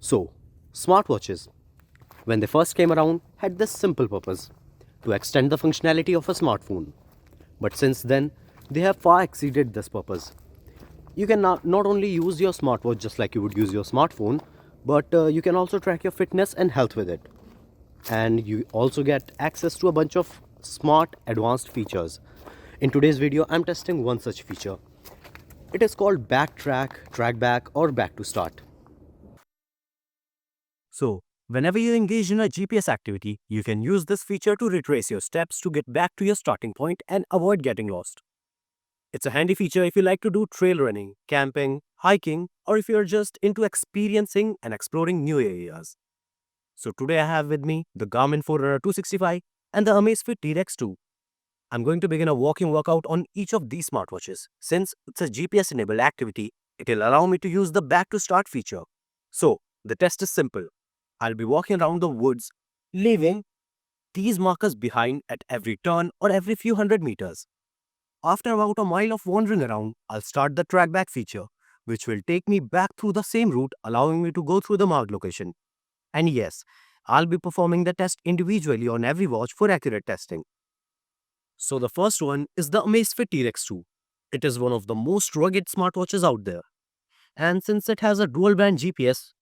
So, smartwatches, when they first came around, had this simple purpose: to extend the functionality of a smartphone. But since then, they have far exceeded this purpose. You can not only use your smartwatch just like you would use your smartphone, but you can also track your fitness and health with it. And you also get access to a bunch of smart advanced features. In today's video, I'm testing one such feature. It is called Backtrack, Trackback, or Back to Start. So, whenever you engage in a GPS activity, you can use this feature to retrace your steps to get back to your starting point and avoid getting lost. It's a handy feature if you like to do trail running, camping, hiking, or if you're just into experiencing and exploring new areas. So today I have with me the Garmin Forerunner 265 and the Amazfit T-Rex 2. I'm going to begin a walking workout on each of these smartwatches. Since it's a GPS-enabled activity, it will allow me to use the back to start feature. So, the test is simple. I'll be walking around the woods, leaving these markers behind at every turn or every few hundred meters. After about a mile of wandering around, I'll start the trackback feature, which will take me back through the same route, allowing me to go through the marked location. And yes, I'll be performing the test individually on every watch for accurate testing. So the first one is the Amazfit T-Rex 2. It is one of the most rugged smartwatches out there. And since it has a dual band GPS,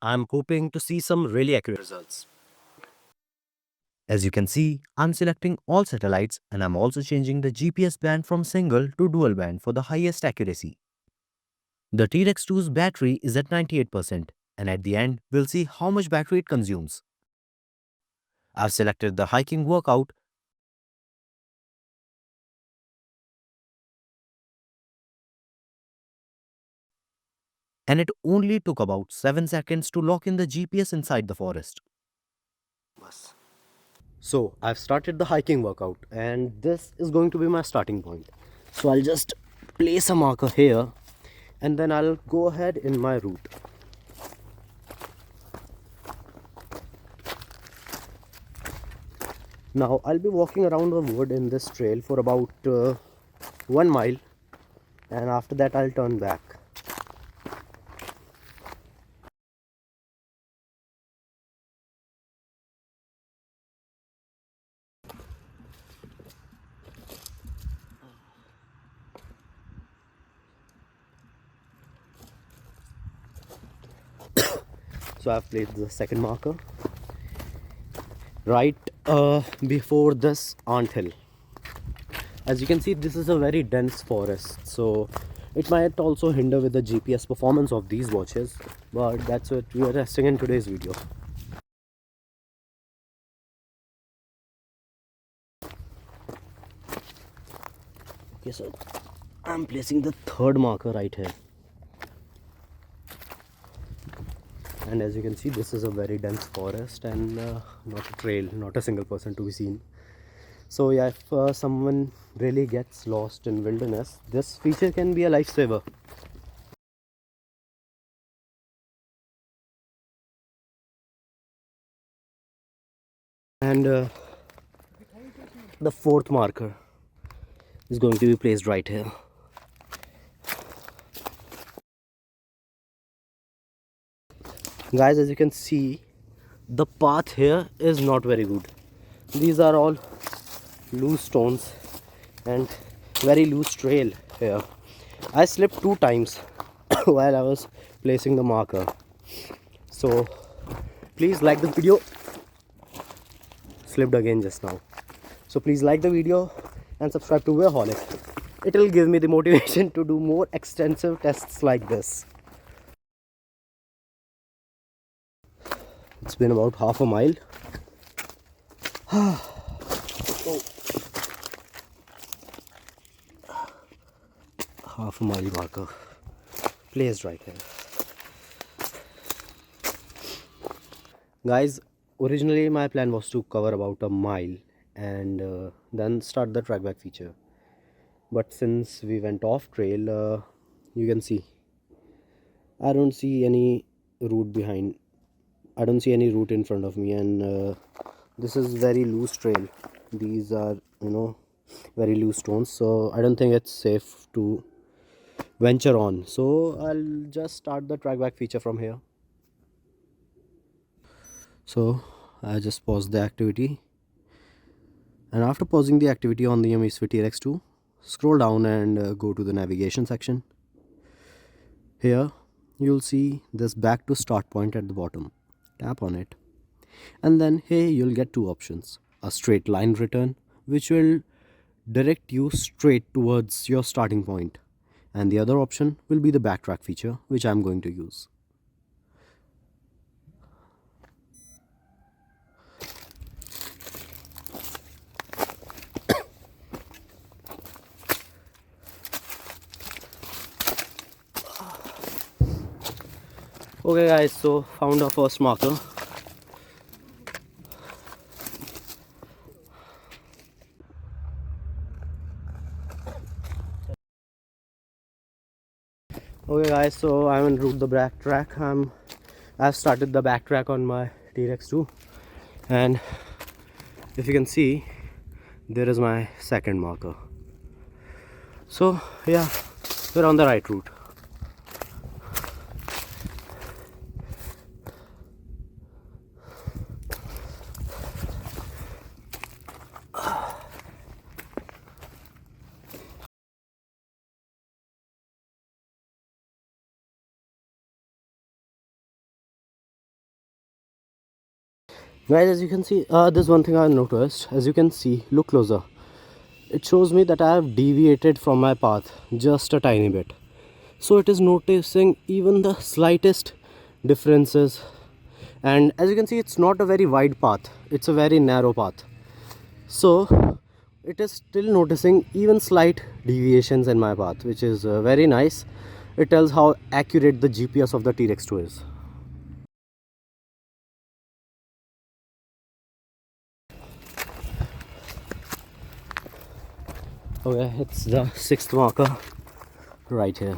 I'm hoping to see some really accurate results. As you can see, I'm selecting all satellites and I'm also changing the GPS band from single to dual band for the highest accuracy. The T-Rex 2's battery is at 98%, and at the end, we'll see how much battery it consumes. I've selected the hiking workout and it only took about 7 seconds to lock in the GPS inside the forest. So, I've started the hiking workout, and this is going to be my starting point. So, I'll just place a marker here, and then I'll go ahead in my route. Now, I'll be walking around the wood in this trail for about 1 mile, and after that, I'll turn back. So, I've placed the second marker right before this anthill. As you can see, this is a very dense forest, so it might also hinder with the GPS performance of these watches, but that's what we are testing in today's video. Okay, so I'm placing the third marker right here, and as you can see, this is a very dense forest and not a trail, not a single person to be seen. So yeah, if someone really gets lost in wilderness, this feature can be a lifesaver. And the fourth marker is going to be placed right here. Guys, as you can see, the path here is not very good. These are all loose stones and very loose trail here. I slipped 2 times while I was placing the marker. So please like the video. Slipped again just now. So please like the video and subscribe to Wayholic. It will give me the motivation to do more extensive tests like this. It's been about half a mile. Oh. Half a mile marker placed right here. Guys, originally my plan was to cover about a mile and then start the trackback feature. But since we went off trail, you can see I don't see any route behind. I don't see any route in front of me, and this is very loose trail. These are, very loose stones, so I don't think it's safe to venture on. So I'll just start the trackback feature from here. So I just paused the activity, and after pausing the activity on the Amazfit TRX2, scroll down and go to the navigation section. Here you'll see this back to start point at the bottom. Tap on it, and then here you'll get two options: a straight line return, which will direct you straight towards your starting point, and the other option will be the backtrack feature, which I'm going to use. Okay guys, so found our first marker. Okay guys, so I'm en route the backtrack. I've started the backtrack on my T-Rex2, and if you can see, there is my second marker. So yeah, we're on the right route. Guys, as you can see, there's one thing I noticed. As you can see, look closer. It shows me that I have deviated from my path just a tiny bit. So it is noticing even the slightest differences. And as you can see, it's not a very wide path, it's a very narrow path. So it is still noticing even slight deviations in my path, which is very nice. It tells how accurate the GPS of the T-Rex2 is. Okay, it's the sixth marker right here.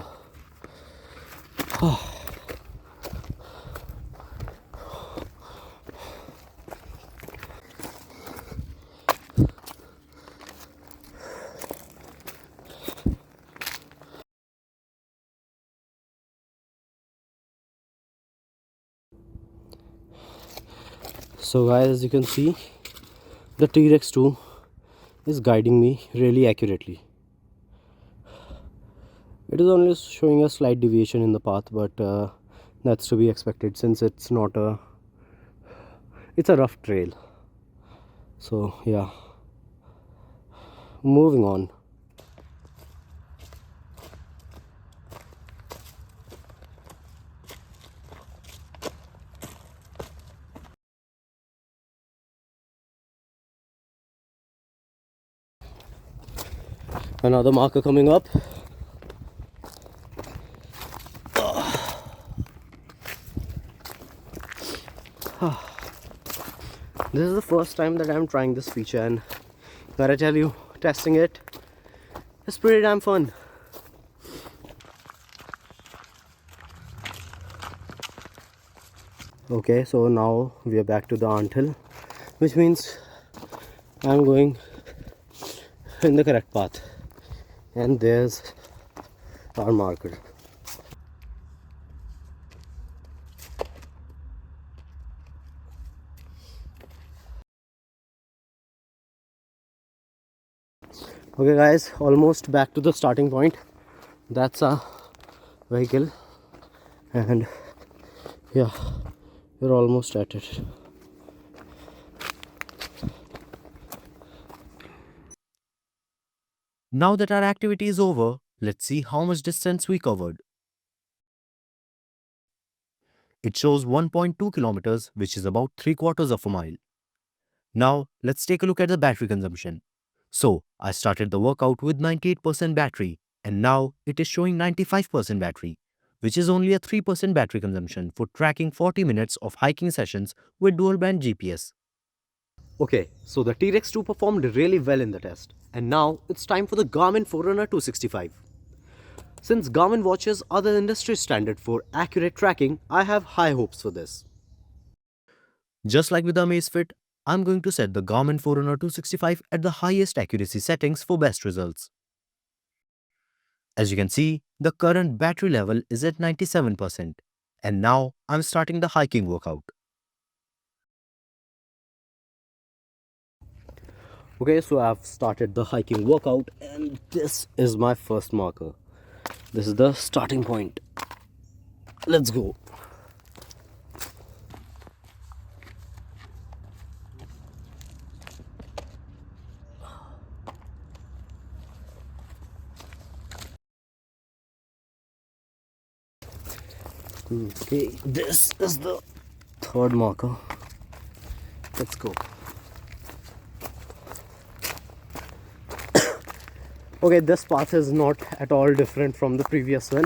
So guys, as you can see, the T-Rex2 is guiding me really accurately. It is only showing a slight deviation in the path, but that's to be expected since it's not a it's a rough trail. So yeah, moving on. Another marker coming up. This is the first time that I'm trying this feature, and gotta tell you, testing it is pretty damn fun. Okay, so now we are back to the anthill, which means I'm going in the correct path, and there's our marker. Okay guys, almost back to the starting point. That's a vehicle, and yeah, we're almost at it. Now that our activity is over, let's see how much distance we covered. It shows 1.2 kilometers, which is about 3/4 of a mile. Now, let's take a look at the battery consumption. So, I started the workout with 98% battery, and now it is showing 95% battery, which is only a 3% battery consumption for tracking 40 minutes of hiking sessions with dual band GPS. Okay, so the T-Rex2 performed really well in the test, and now it's time for the Garmin Forerunner 265. Since Garmin watches are the industry standard for accurate tracking, I have high hopes for this. Just like with the Amazfit, I'm going to set the Garmin Forerunner 265 at the highest accuracy settings for best results. As you can see, the current battery level is at 97%, and now I'm starting the hiking workout. Okay, so I've started the hiking workout and this is my first marker. This is the starting point. Let's go. Okay, this is the third marker. Let's go. Okay, this path is not at all different from the previous one.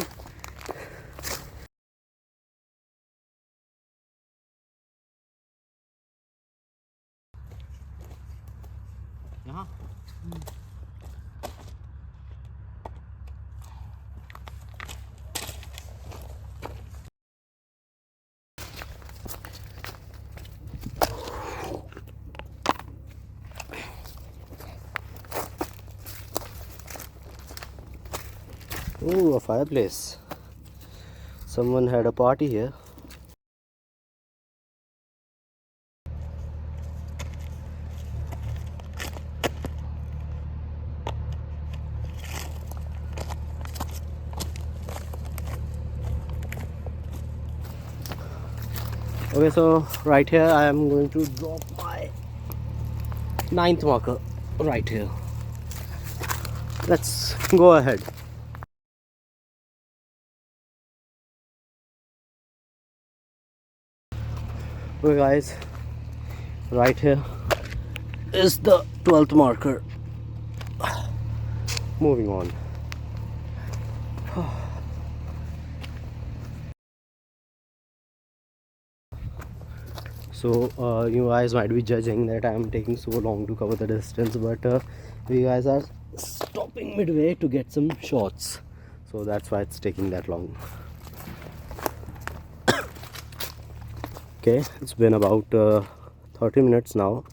Oh, a fireplace. Someone had a party here. Okay, so right here I am going to drop my ninth marker right here. Let's go ahead. Okay guys, right here is the 12th marker. Moving on. So you guys might be judging that I am taking so long to cover the distance, but we guys are stopping midway to get some shots, so that's why it's taking that long. Okay, it's been about 30 minutes now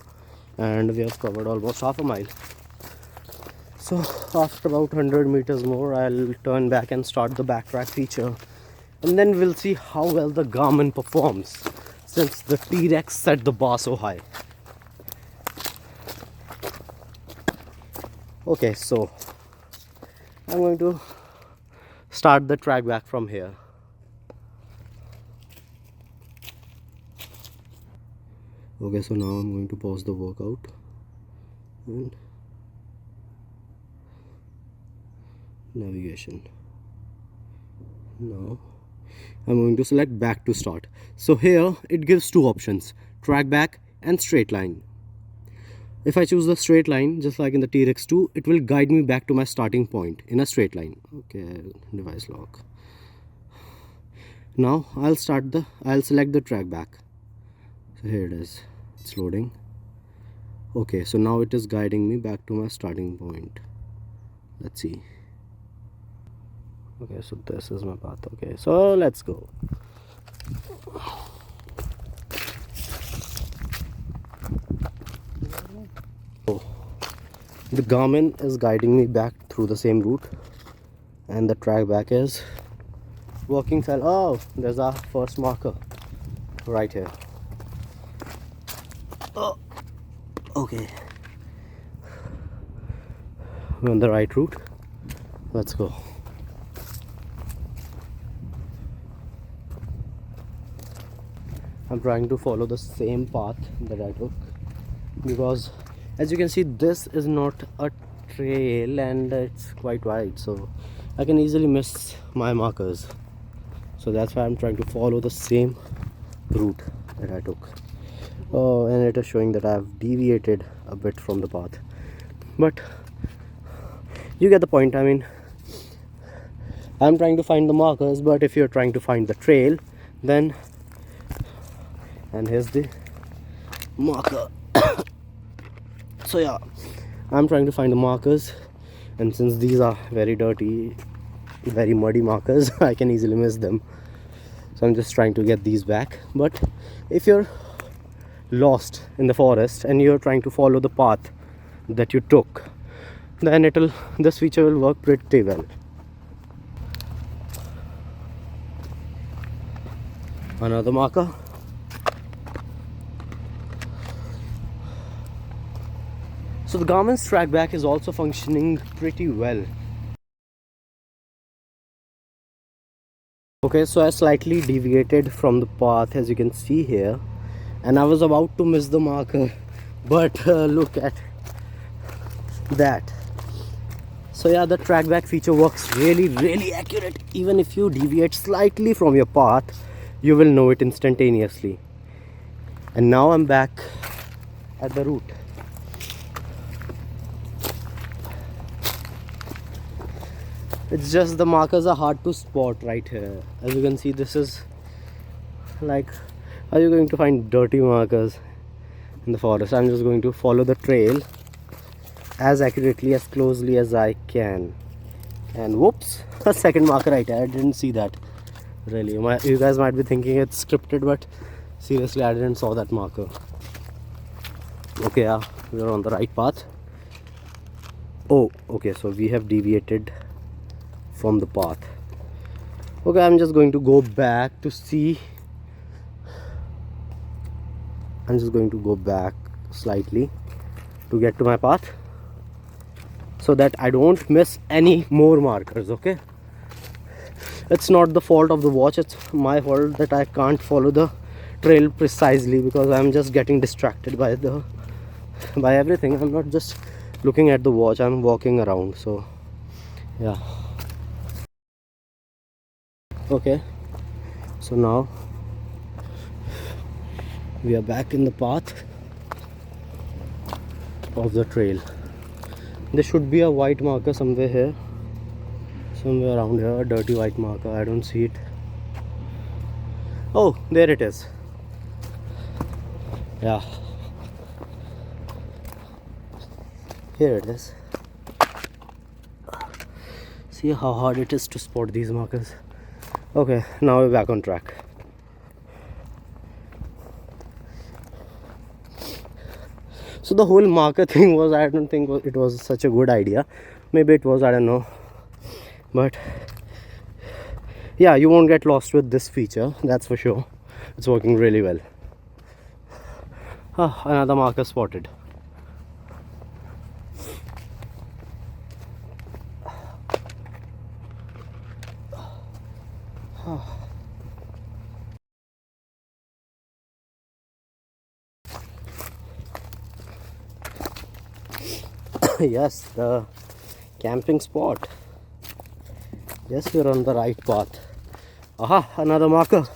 and we have covered almost half a mile. So after about 100 meters more, I'll turn back and start the backtrack feature, and then we'll see how well the Garmin performs since the T-Rex set the bar so high. Okay, so I'm going to start the Trackback from here. Okay, so now I'm going to pause the workout and navigation. Now I'm going to select back to start. So here it gives two options, Trackback and straight line. If I choose the straight line, just like in the T-Rex 2, it will guide me back to my starting point in a straight line. Okay, device lock. Now I'll select the Trackback. So here it is, it's loading. Okay, so now it is guiding me back to my starting point. Let's see. Okay, so this is my path. Okay, so let's go. Oh, the Garmin is guiding me back through the same route, and the Trackback is working well. Oh, there's our first marker right here. Oh, okay, we're on the right route. Let's go. I'm trying to follow the same path that I took, because as you can see, this is not a trail and it's quite wide, so I can easily miss my markers. So that's why I'm trying to follow the same route that I took. Oh, and it is showing that I've deviated a bit from the path, but you get the point. I mean, I'm trying to find the markers, but if you're trying to find the trail, then, and here's the marker. So yeah, I'm trying to find the markers, and since these are very dirty, very muddy markers, I can easily miss them. So I'm just trying to get these back. But if you're lost in the forest and you're trying to follow the path that you took, then this feature will work pretty well. Another marker. So the Garmin's Trackback is also functioning pretty well. Okay, so I slightly deviated from the path, as you can see here, and I was about to miss the marker, but look at that. So yeah, the trackback feature works really accurate. Even if you deviate slightly from your path, you will know it instantaneously. And now I'm back at the route. It's just the markers are hard to spot right here. As you can see, this is like, how are you going to find dirty markers in the forest? I'm just going to follow the trail as accurately, as closely as I can. And whoops, a second marker right here. I didn't see that. Really, you guys might be thinking it's scripted, but seriously, I didn't saw that marker. Okay, yeah, we're on the right path. Oh, okay, so we have deviated from the path. Okay, I'm just going to go back to see. I'm just going to go back slightly to get to my path, so that I don't miss any more markers. Okay, it's not the fault of the watch, it's my fault that I can't follow the trail precisely, because I'm just getting distracted by everything. I'm not just looking at the watch, I'm walking around. So yeah. Okay, so now we are back in the path of the trail. There should be a white marker somewhere here, somewhere around here, a dirty white marker. I don't see it. Oh, there it is. Yeah, here it is. See how hard it is to spot these markers. Okay, now we're back on track. So the whole marker thing was, I don't think it was such a good idea. Maybe it was, I don't know. But yeah, you won't get lost with this feature, that's for sure. It's working really well. Another marker spotted. Yes, the camping spot. Yes, we're on the right path. Aha, another marker.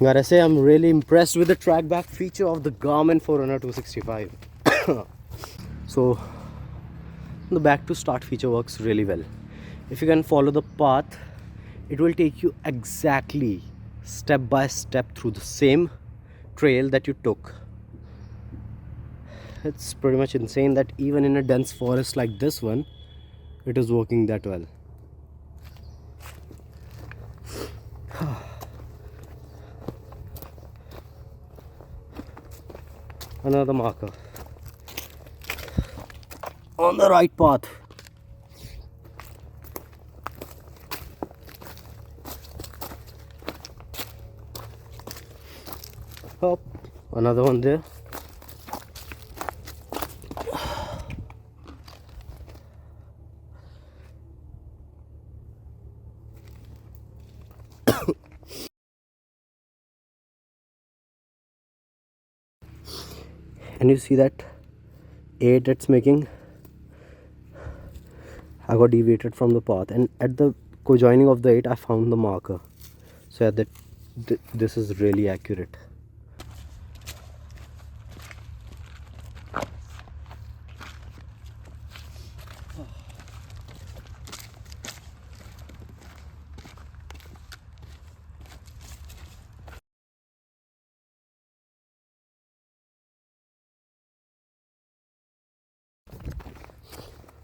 Gotta say, I'm really impressed with the trackback feature of the Garmin Forerunner 265. So the back to start feature works really well. If you can follow the path, it will take you exactly step by step through the same trail that you took. It's pretty much insane that even in a dense forest like this one, it is working that well. Another marker on the right path. Oh, another one there. And you see that 8 it's making. I got deviated from the path, and at the co-joining of the 8 I found the marker. So yeah, this is really accurate.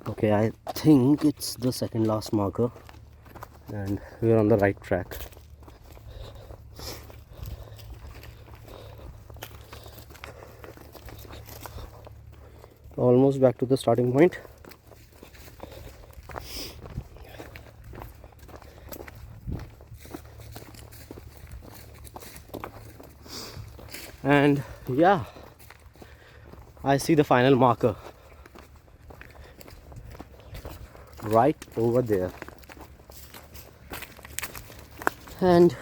Okay, I think it's the second last marker and we're on the right track. Almost back to the starting point. And Yeah, I see the final marker right over there. And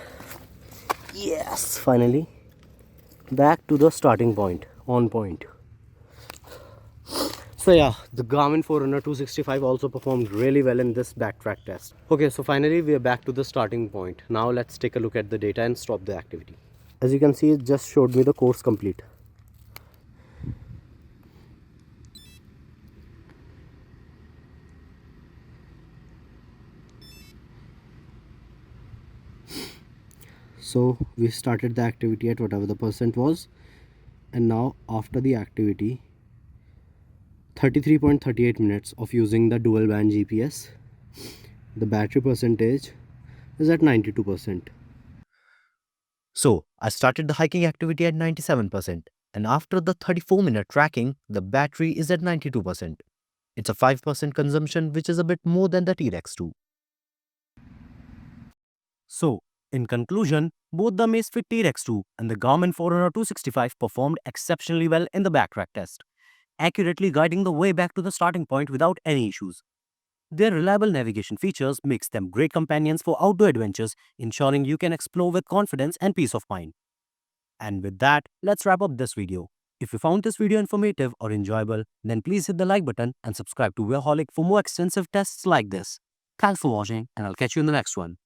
yes, finally back to the starting point, on point. So yeah, the Garmin Forerunner 265 also performed really well in this backtrack test. Okay, so finally we are back to the starting point. Now let's take a look at the data and stop the activity. As you can see, it just showed me the course complete. So we started the activity at whatever the percent was, and now after the activity 33.38 minutes of using the dual band GPS, the battery percentage is at 92%. So, I started the hiking activity at 97%, and after the 34-minute tracking, the battery is at 92%. It's a 5% consumption, which is a bit more than the T-Rex 2. So, in conclusion, both the Amazfit T-Rex 2 and the Garmin Forerunner 265 performed exceptionally well in the backtrack test, accurately guiding the way back to the starting point without any issues. Their reliable navigation features makes them great companions for outdoor adventures, ensuring you can explore with confidence and peace of mind. And with that, let's wrap up this video. If you found this video informative or enjoyable, then please hit the like button and subscribe to Wearholic for more extensive tests like this. Thanks for watching, and I'll catch you in the next one.